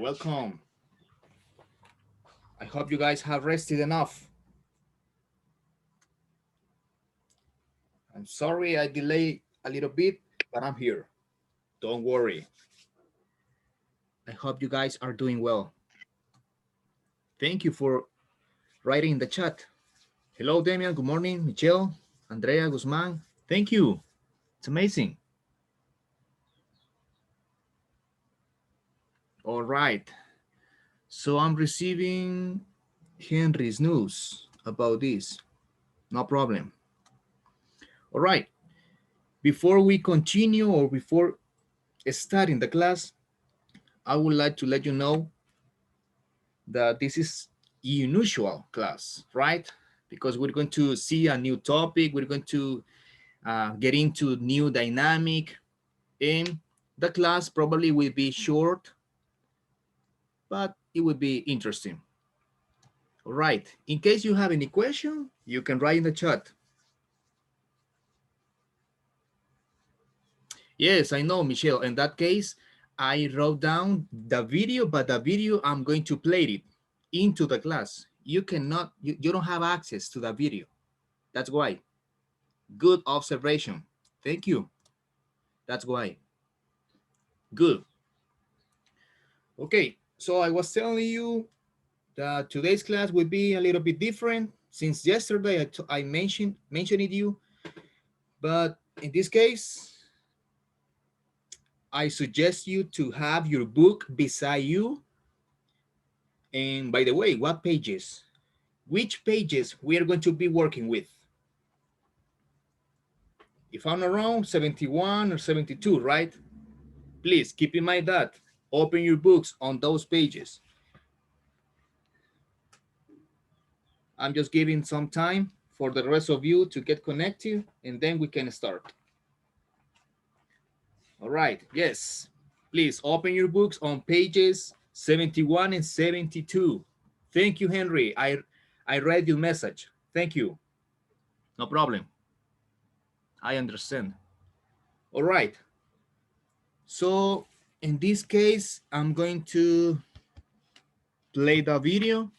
Welcome. I hope you guys have rested enough. I'm sorry I delayed a little bit, but I'm here. Don't worry. I hope you guys are doing well. Thank you for writing in the chat. Hello, Damian. Good morning. Michelle, Andrea, Guzman. Thank you. It's amazing. All right. So I'm receiving Henry's news about this. No problem. All right. Before we continue or before starting the class, I would like to let you know that this is unusual class, right? Because we're going to see a new topic. We're going to get into new dynamic, and the class probably will be short, but it will be interesting. All right. In case you have any question, you can write in the chat. Yes, I know, Michelle. In that case, I wrote down the video, but the video, I'm going to play it into the class. You cannot, you don't have access to the video. That's why. Good observation. Thank you. That's why. Good. Okay, so I was telling you that today's class will be a little bit different. Since yesterday I mentioned it you, but in this case, I suggest you to have your book beside you. And by the way, what pages? Which pages we are going to be working with? If I'm not wrong, 71 or 72, right? Please keep in mind that. Open your books on those pages. I'm just giving some time for the rest of you to get connected, and then we can start. All right, yes. Please open your books on pages 71 and 72. Thank you, Henry. I read your message. Thank you. No problem. I understand. All right. So in this case, I'm going to play the video,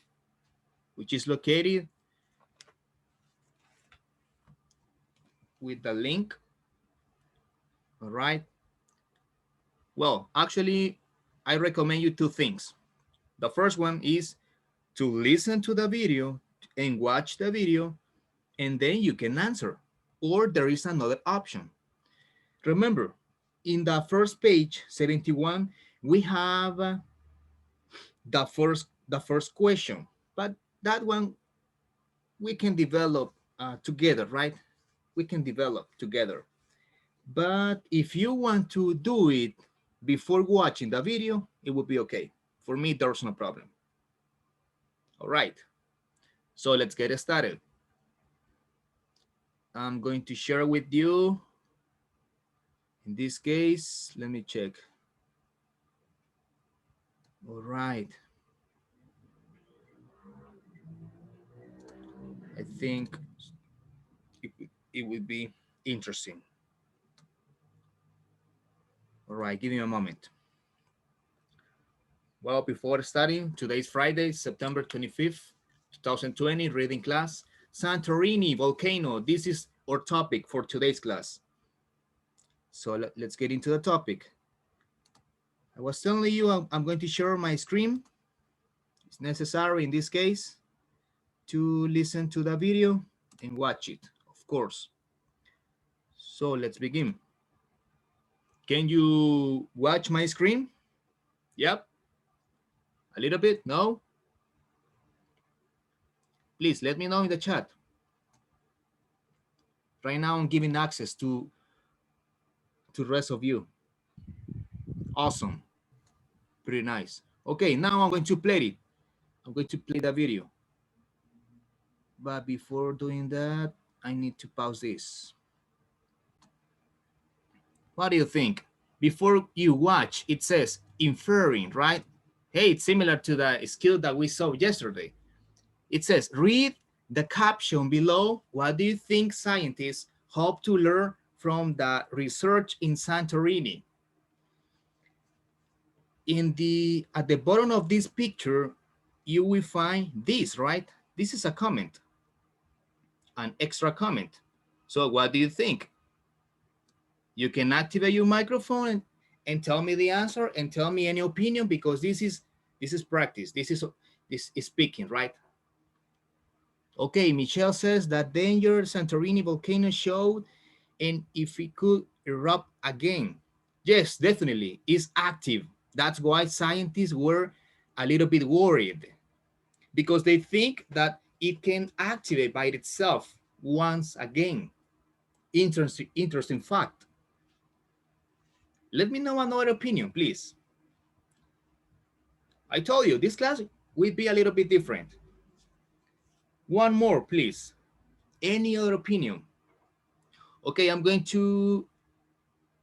which is located with the link. All right. Well, actually, I recommend you two things. The first one is to listen to the video and watch the video, and then you can answer. Or there is another option. Remember, in the first page, 71, we have the first question, but that one we can develop together, right? We can develop together. But if you want to do it before watching the video, it will be okay. For me, there's no problem. All right, so let's get started. I'm going to share with you. In this case, let me check. All right. I think it would be interesting. All right, give me a moment. Well, before starting, today's Friday, September 25th, 2020, reading class, Santorini Volcano. This is our topic for today's class. So let's get into the topic. I was telling you I'm going to share my screen. It's necessary in this case to listen to the video and watch it, of course. So let's begin. Can you watch my screen? Yep. A little bit? No? Please let me know in the chat. Right now I'm giving access to the rest of you. Awesome. Pretty nice. Okay, now I'm going to play it. I'm going to play the video. But before doing that, I need to pause this. What do you think? Before you watch, it says inferring, right? Hey, it's similar to the skill that we saw yesterday. It says, read the caption below. What do you think scientists hope to learn from the research in Santorini? At the bottom of this picture, you will find this, right? This is a comment, an extra comment. So what do you think? You can activate your microphone and tell me the answer and tell me any opinion, because this is practice. This is speaking, right? Okay, Michelle says that danger Santorini volcano showed, and if it could erupt again. Yes, definitely, it's active. That's why scientists were a little bit worried, because they think that it can activate by itself once again. Interesting fact. Let me know another opinion, please. I told you this class will be a little bit different. One more, please. Any other opinion? Okay, I'm going to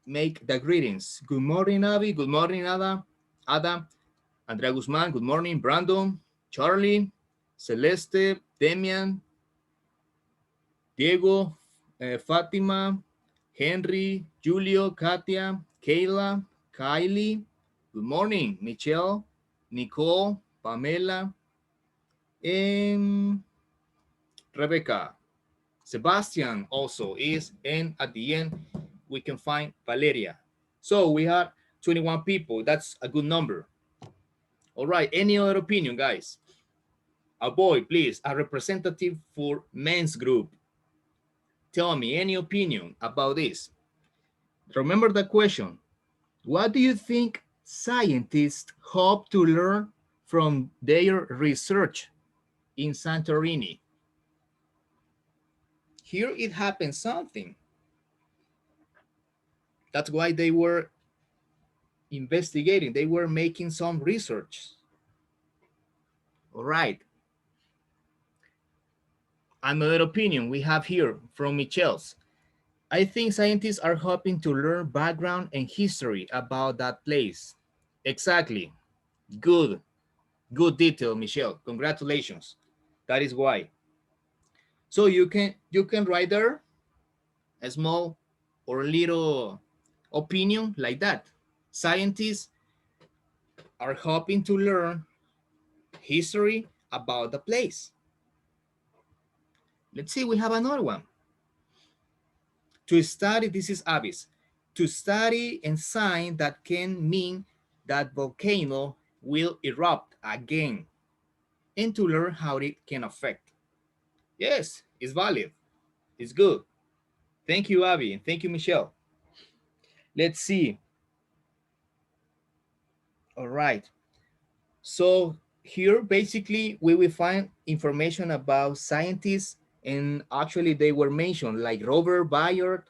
make the greetings. Good morning, Abby. Good morning, Ada, Andrea Guzman. Good morning, Brandon, Charlie, Celeste, Demian, Diego, Fatima, Henry, Julio, Katia, Kayla, Kylie. Good morning, Michelle, Nicole, Pamela, and Rebecca. Sebastian also is, and at the end, we can find Valeria. So we have 21 people. That's a good number. All right, any other opinion, guys? A boy, please, a representative for men's group. Tell me any opinion about this. Remember the question. What do you think scientists hope to learn from their research in Santorini? Here it happened something. That's why they were investigating. They were making some research. All right. Another opinion we have here from Michelle's. I think scientists are hoping to learn background and history about that place. Exactly. Good. Good detail, Michelle. Congratulations. That is why. So you can write there a small or little opinion like that. Scientists are hoping to learn history about the place. Let's see, we have another one. To study, this is Abyss. To study and sign that can mean that volcano will erupt again, and to learn how it can affect. Yes, it's valid. It's good. Thank you, Abby, and thank you, Michelle. Let's see. All right. So here, basically, we will find information about scientists, and actually they were mentioned, like Robert Bayard.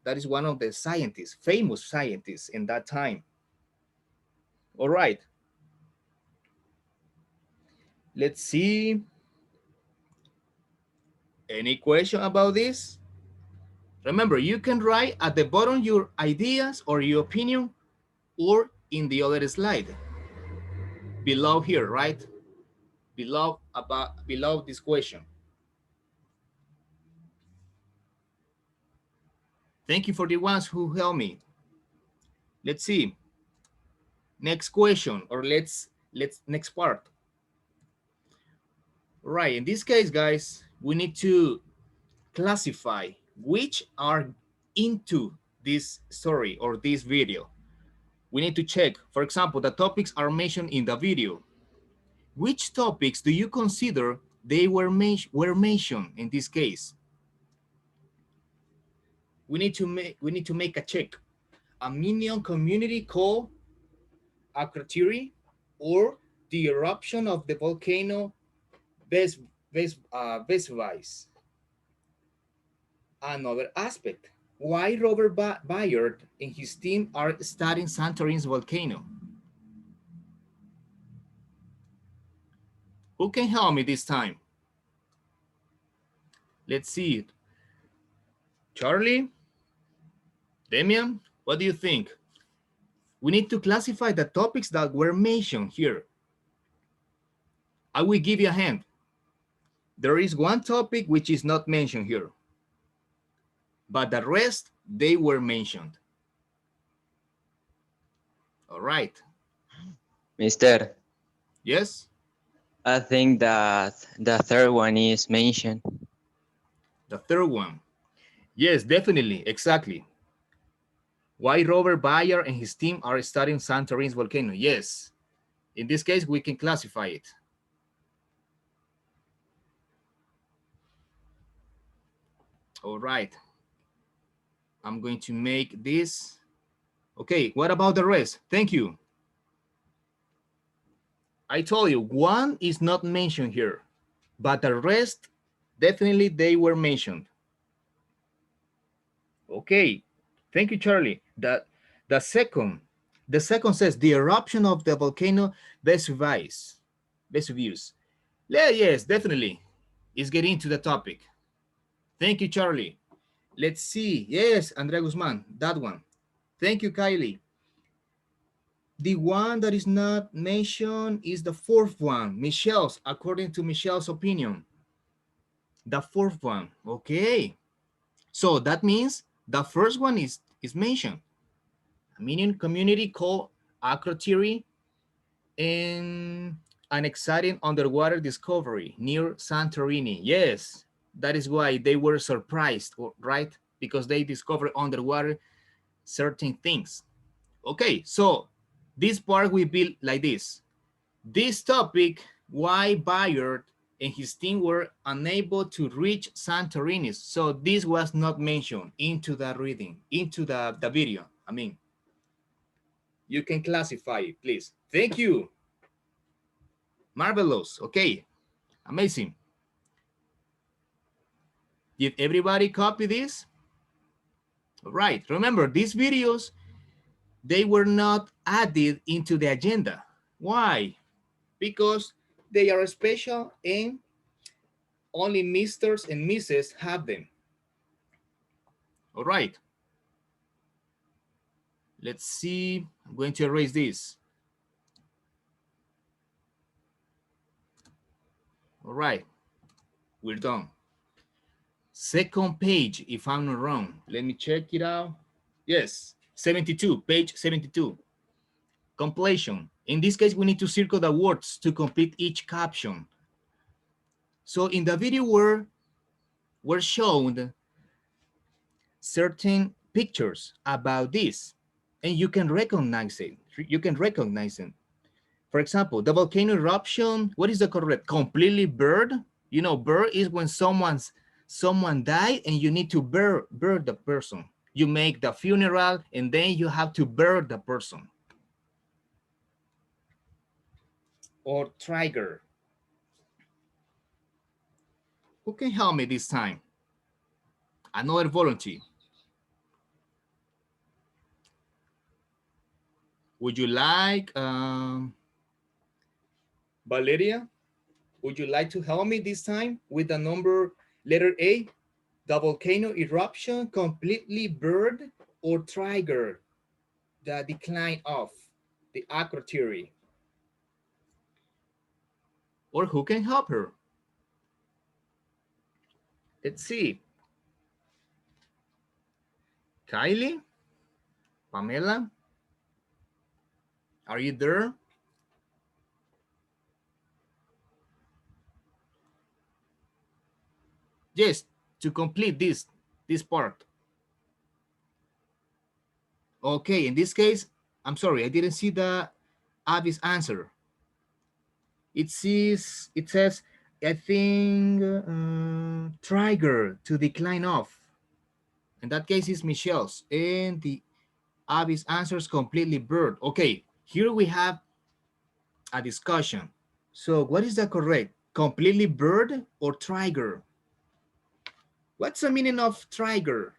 That is one of the scientists, famous scientists in that time. All right. Let's see. Any question about this? Remember, you can write at the bottom your ideas or your opinion, or in the other slide below here, right? Below this question. Thank you for the ones who helped me. Let's see. Next question, or let's next part. Right, in this case, guys, we need to classify which are into this story or this video. We need to check, for example, the topics are mentioned in the video. Which topics do you consider they were mentioned in this case? We need to make a check. A Minion community called a crater, or the eruption of the volcano Vesuvius. Another aspect, why Robert Bayard and his team are studying Santorini's volcano? Who can help me this time? Let's see it. Charlie? Demian? What do you think? We need to classify the topics that were mentioned here. I will give you a hint. There is one topic which is not mentioned here, but the rest, they were mentioned. All right. Mister, Yes, I think that the third one is mentioned. the third one. Yes, definitely, exactly. Why Robert Bayer and his team are studying Santorini's volcano? Yes, in this case, we can classify it. All right, I'm going to make this. Okay, what about the rest? Thank you. I told you, one is not mentioned here, but the rest, definitely they were mentioned. Okay, thank you, Charlie. The second, the second says the eruption of the volcano Vesuvius. Vesuvius. Yeah, yes, definitely. It's getting to the topic. Thank you, Charlie. Let's see. Yes, Andrea Guzman, that one. Thank you, Kylie. The one that is not mentioned is the fourth one, Michelle's, according to Michelle's opinion. The fourth one. Okay. So that means the first one is mentioned. A Minion community called Akrotiri in an exciting underwater discovery near Santorini. Yes, that is why they were surprised, right? Because they discovered underwater certain things. Okay, so this part will be like this. This topic, why Bayard and his team were unable to reach Santorini. So this was not mentioned into the reading, into the video. I mean, you can classify it, please. Thank you. Marvelous. Okay, amazing. Did everybody copy this? All right. Remember, these videos, they were not added into the agenda. Why? Because they are special and only Misters and Misses have them. All right. Let's see. I'm going to erase this. All right. We're done. Second page, if I'm not wrong. Let me check it out. Yes, 72, page 72. Completion. In this case, we need to circle the words to complete each caption. So in the video were shown certain pictures about this, and you can recognize it. You can recognize it. For example, the volcano eruption, what is the correct? Completely burned. You know, burn is when someone died and you need to burn the person. You make the funeral and then you have to burn the person. Or trigger. Who can help me this time? Another volunteer. Would you like, Valeria? Would you like to help me this time with the number letter A? The volcano eruption completely burned or triggered the decline of the aqua theory. Or who can help her? Let's see. Kylie? Pamela? Are you there? Yes, to complete this part. Okay, in this case, I'm sorry, I didn't see the obvious answer. It says, I think, trigger to decline off. In that case, it's Michelle's, and the obvious answer is completely blurred. Okay, here we have a discussion. So, what is the correct? Completely blurred or trigger? What's the meaning of trigger?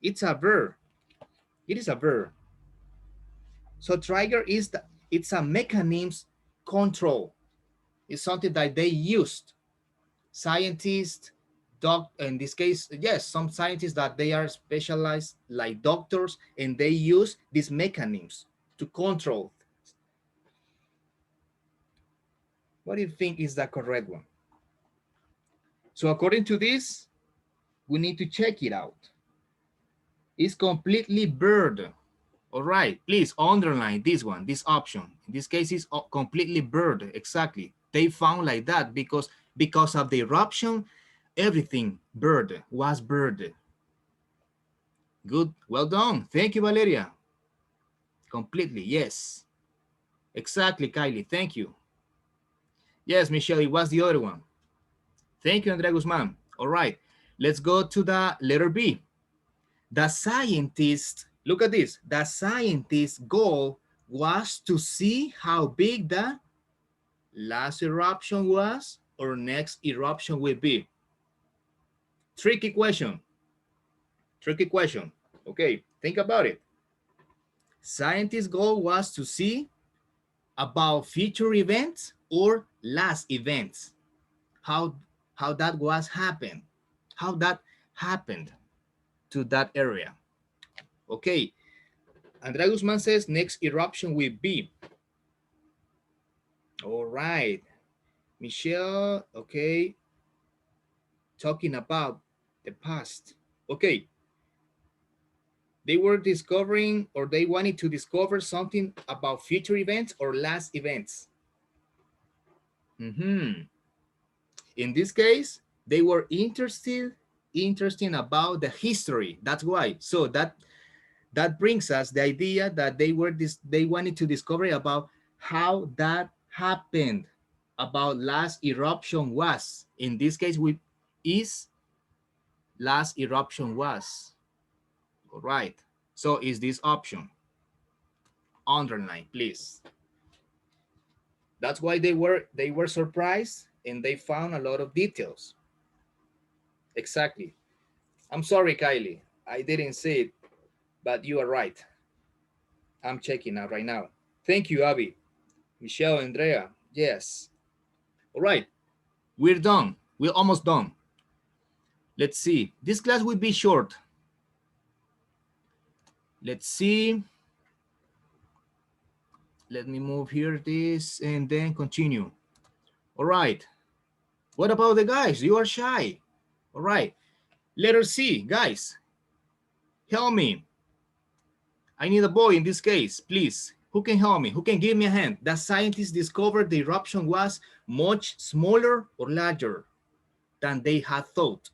It's a verb. It is a verb. So, trigger is it's a mechanism control. It's something that they used. Scientists, in this case, yes, some scientists that they are specialized like doctors, and they use these mechanisms to control. What do you think is the correct one? So according to this, we need to check it out. It's completely blurred. All right, please underline this one, this option. In this case, it's completely burned. Exactly. They found like that because of the eruption, everything burned, was burned. Good. Well done. Thank you, Valeria. Completely. Yes. Exactly, Kylie. Thank you. Yes, Michelle, it was the other one. Thank you, Andrea Guzman. All right. Let's go to the letter B. The scientist, look at this. The scientist's goal was to see how big the last eruption was or next eruption will be. Tricky question. Tricky question. Okay, think about it. Scientist's goal was to see about future events or last events. How how that was happened. How that happened to that area. Okay, Andrea Guzman says next eruption will be. All right. Michelle, okay, talking about the past. Okay, they were discovering or they wanted to discover something about future events or last events. In this case, they were interested about the history. That's why. So that brings us the idea that they wanted to discover about how that happened, about last eruption was. In this case, we is last eruption was. All right. So is this option. Underline, please. That's why they were surprised and they found a lot of details. Exactly. I'm sorry, Kylie. I didn't see it, but you are right. I'm checking out right now. Thank you, Abby. Michelle, Andrea. Yes. All right. We're done. We're almost done. Let's see. This class will be short. Let's see. Let me move here this and then continue. All right. What about the guys? You are shy. All right. Letter C, guys. Help me. I need a boy in this case, please. Who can help me? Who can give me a hand? The scientists discovered the eruption was much smaller or larger than they had thought.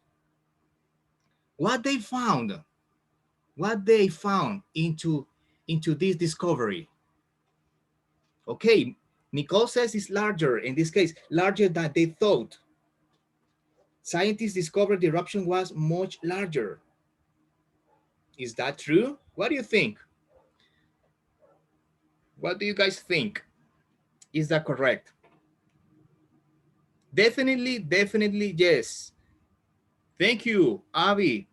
What they found? What they found into this discovery? Okay, Nicole says it's larger, in this case, larger than they thought. Scientists discovered the eruption was much larger. Is that true? What do you think? What do you guys think? Is that correct? Definitely, yes. Thank you, Avi.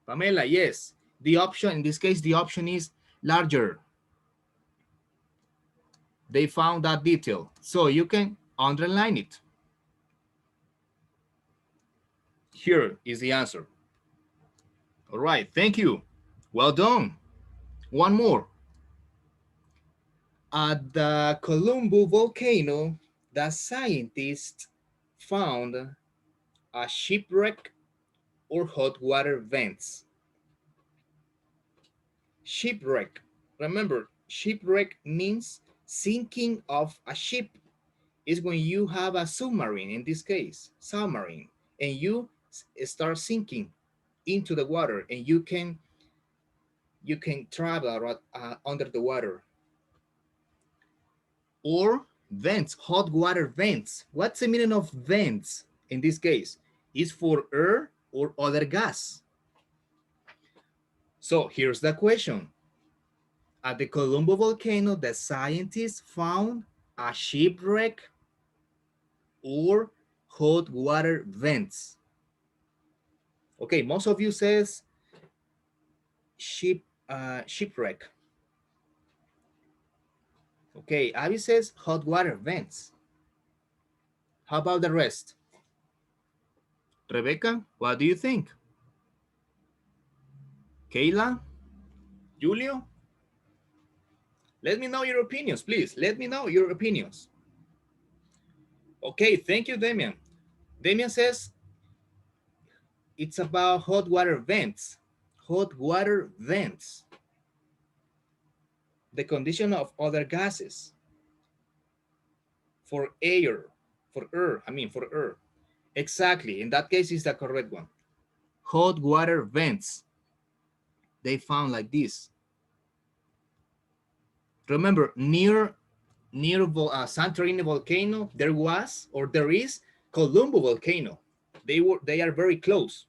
Pamela, yes. The option, in this case, the option is larger. They found that detail. So you can underline it. Here is the answer. All right, thank you. Well done. One more. At the Colombo volcano, the scientists found a shipwreck or hot water vents. Shipwreck. Remember, shipwreck means sinking of a ship. Is when you have a submarine, in this case, submarine, and you start sinking into the water, and you can travel under the water. Or vents, hot water vents. What's the meaning of vents in this case? Is for air or other gas. So here's the question. At the Colombo volcano, the scientists found a shipwreck or hot water vents. Okay, most of you says shipwreck. Okay, Abby says hot water vents. How about the rest? Rebecca, what do you think? Kayla? Julio? Let me know your opinions, please. Let me know your opinions. Okay, thank you, Damian. Damian says it's about hot water vents. Hot water vents. the condition of other gases for air, for air. Exactly. In that case, is the correct one. Hot water vents. They found like this. Remember, near Santorini volcano, there was or there is Colombo volcano. They are very close,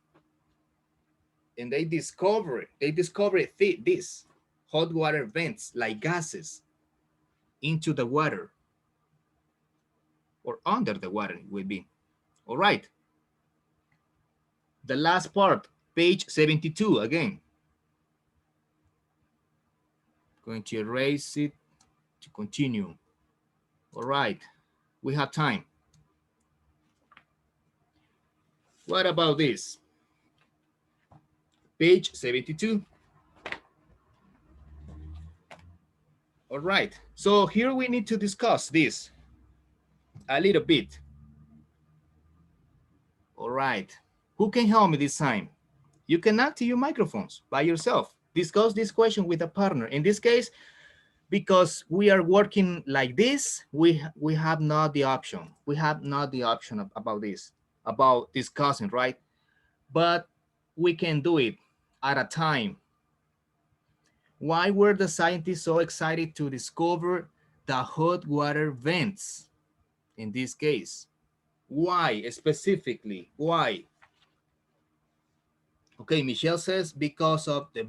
and they discovered this hot water vents like gases into the water or under the water it will be. All right. The last part, page 72 again. Going to erase it to continue. All right. We have time. What about this? Page 72. All right. So here we need to discuss this a little bit. All right. Who can help me this time? You can activate your microphones by yourself. Discuss this question with a partner. In this case, because we are working like this, we have not the option. We have not the option about this, about discussing, right? But we can do it at a time. Why were the scientists so excited to discover the hot water vents in this case? Why specifically? Why? Okay, Michelle says because of the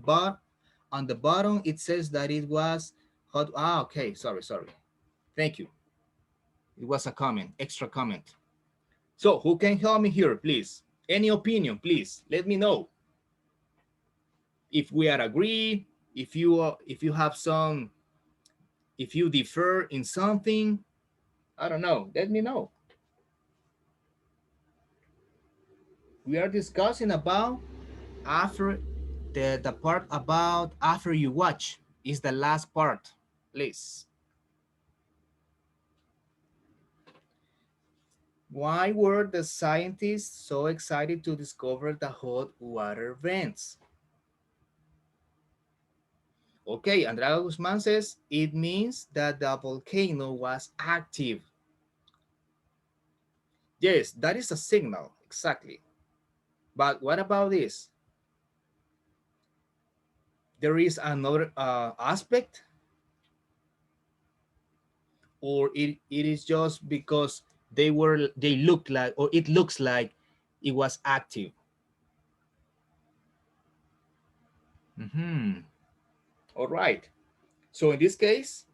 on the bottom it says that it was hot. Ah, okay, sorry. Thank you. It was a comment, extra comment. So who can help me here, please? Any opinion, please. Let me know if we are agree. If you have some, if you differ in something, I don't know. Let me know. We are discussing about after the part about after you watch is the last part, please. Why were the scientists so excited to discover the hot water vents? Okay, Andrea Guzman says it means that the volcano was active. Yes, that is a signal, exactly. But what about this? There is another aspect, or it is just because they look like, or it looks like it was active. All right. So in this case,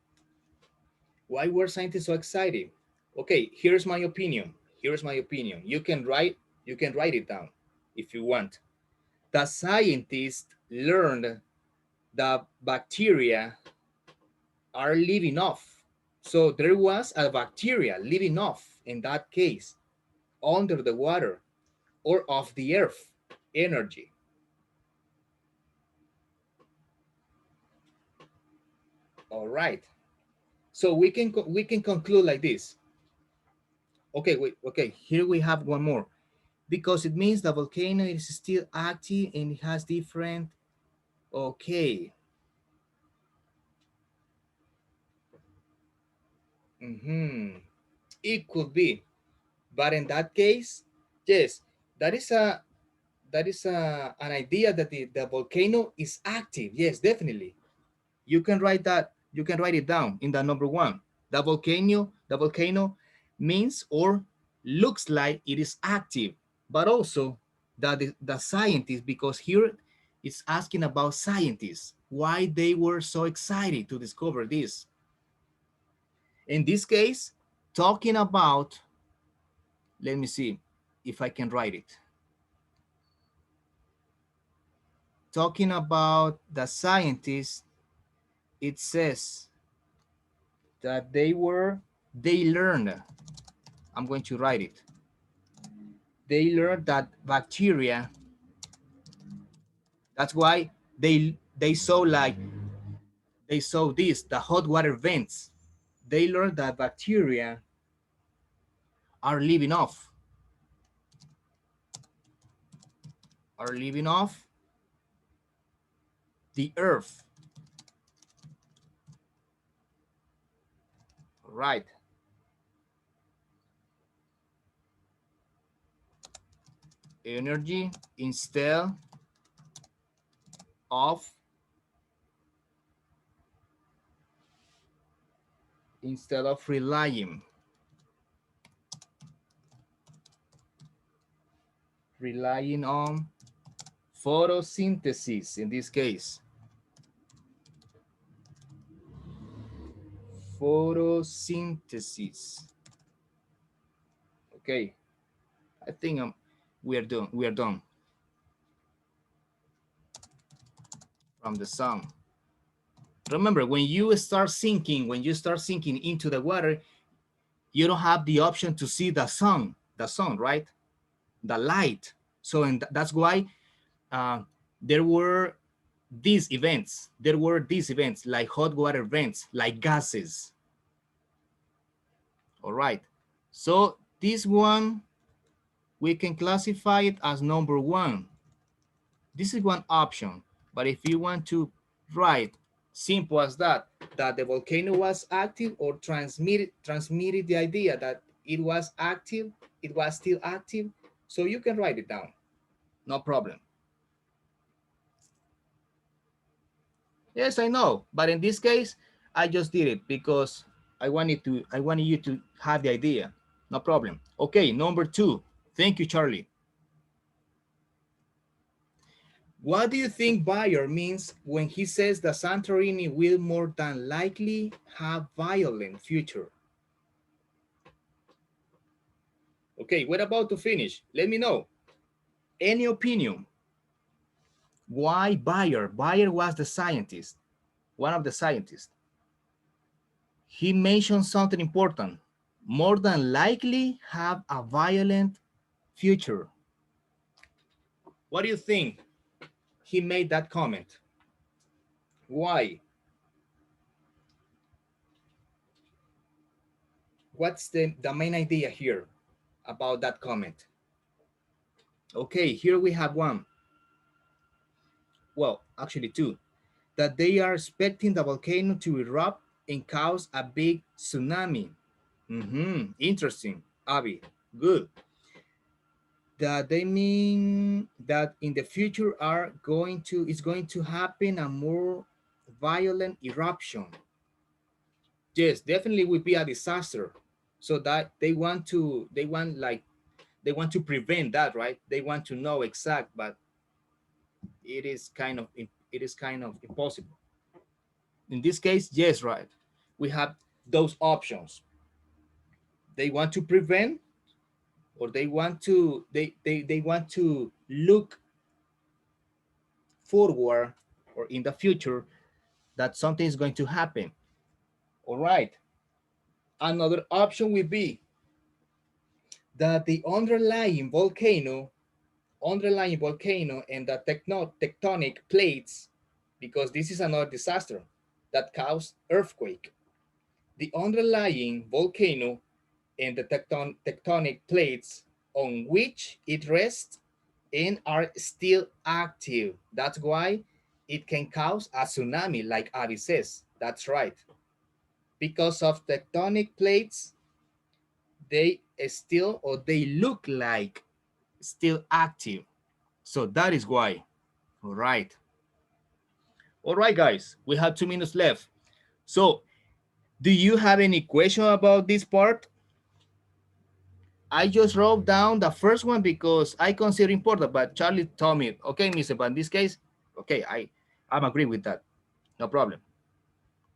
why were scientists so excited? Okay, here's my opinion. Here's my opinion. You can write it down if you want. The scientists learned that bacteria are living off. So there was a bacteria living off in that case under the water or off the earth energy. All right. So we can conclude like this. Okay, wait. Okay, here we have one more because it means the volcano is still active and it has different. Okay. Mm-hmm. It could be, but in that case, yes, that is a an idea that the volcano is active. Yes, definitely. You can write that. You can write it down in the number one. The volcano means or looks like it is active, but also that the scientists, because here it's asking about scientists, why they were so excited to discover this. In this case, talking about, let me see if I can write it. Talking about the scientists, it says that they learned, I'm going to write it. They learned that bacteria, that's why they saw like, they saw this, the hot water vents. They learned that bacteria are living off, are living off the earth. Right. Energy of instead of relying on photosynthesis in this case. Photosynthesis. Okay, I think we are done. We are done from the sun. Remember, when you start sinking, into the water, you don't have the option to see the sun, right? The light. So, and that's why uh, there were these events like hot water vents, like gases. All right. So this one, we can classify it as number one. This is one option. But if you want to write simple as that the volcano was active or transmitted the idea that it was active, it was still active, so you can write it down. No problem. Yes, I know. But in this case, I just did it because I wanted you to have the idea. No problem. Okay, number two. Thank you, Charlie. What do you think Bayer means when he says that Santorini will more than likely have violent future? Okay, we're about to finish. Let me know. Any opinion? Why Bayer? Bayer was the scientist, one of the scientists. He mentioned something important. More than likely have a violent future. What do you think he made that comment? Why? What's the main idea here about that comment? Okay, here we have one. Well, actually two. That they are expecting the volcano to erupt and cause a big tsunami. Interesting, Abby. Good. That they mean that in the future is going to happen a more violent eruption. Yes, definitely would be a disaster. So that they want to prevent that, right? They want to know exact, but it is kind of impossible. In this case, yes, right. We have those options. They want to prevent, or they want to look forward or in the future that something is going to happen. All right. Another option would be that the underlying volcano and the tectonic plates, because this is another disaster that caused earthquake. The underlying volcano and the tectonic plates on which it rests and are still active. That's why it can cause a tsunami, like Avi says. That's right. Because of tectonic plates, they still, or they look like still active. So that is why. All right. All right, guys. We have 2 minutes left. So do you have any question about this part? I just wrote down the first one because I consider important, but Charlie told me, okay, Mr. But in this case, okay, I'm agree with that. No problem.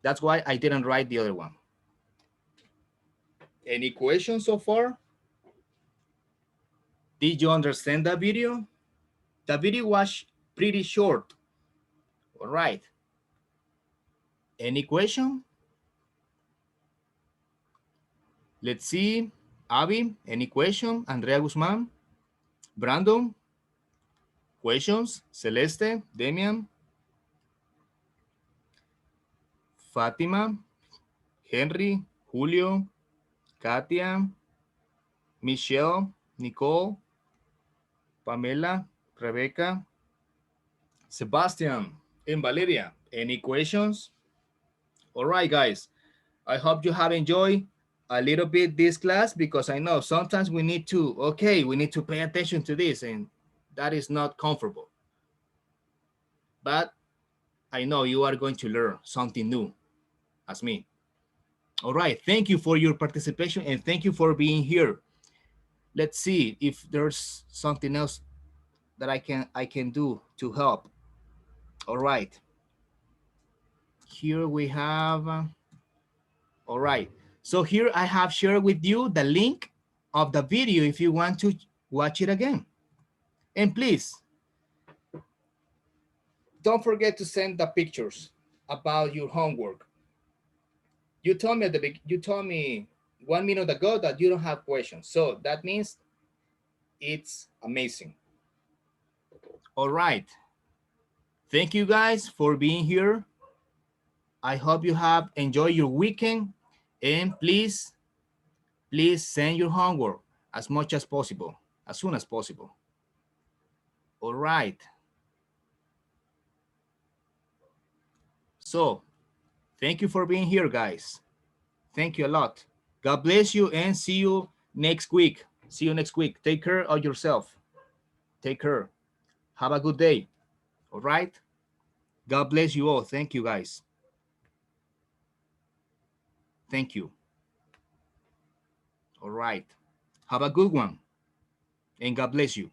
That's why I didn't write the other one. Any questions so far? Did you understand the video? The video was pretty short. All right. Any question? Let's see. Abby, any question? Andrea Guzman? Brandon? Questions? Celeste? Demian? Fatima? Henry? Julio? Katia? Michelle? Nicole? Pamela? Rebecca? Sebastian? And Valeria? Any questions? All right, guys. I hope you have enjoyed a little bit this class, because I know sometimes we need to, okay, we need to pay attention to this, and that is not comfortable. But I know you are going to learn something new as me. All right. Thank you for your participation, and thank you for being here. Let's see if there's something else that I can do to help. All right. Here we have all right. So here I have shared with you the link of the video if you want to watch it again. And please don't forget to send the pictures about your homework. You told me 1 minute ago that you don't have questions. So that means it's amazing. All right. Thank you guys for being here. I hope you have enjoyed your weekend, and please send your homework as much as possible, as soon as possible. All right. So, thank you for being here, guys. Thank you a lot. God bless you, and see you next week. See you next week. Take care of yourself. Take care. Have a good day. All right. God bless you all. Thank you, guys. Thank you. All right. Have a good one, and God bless you.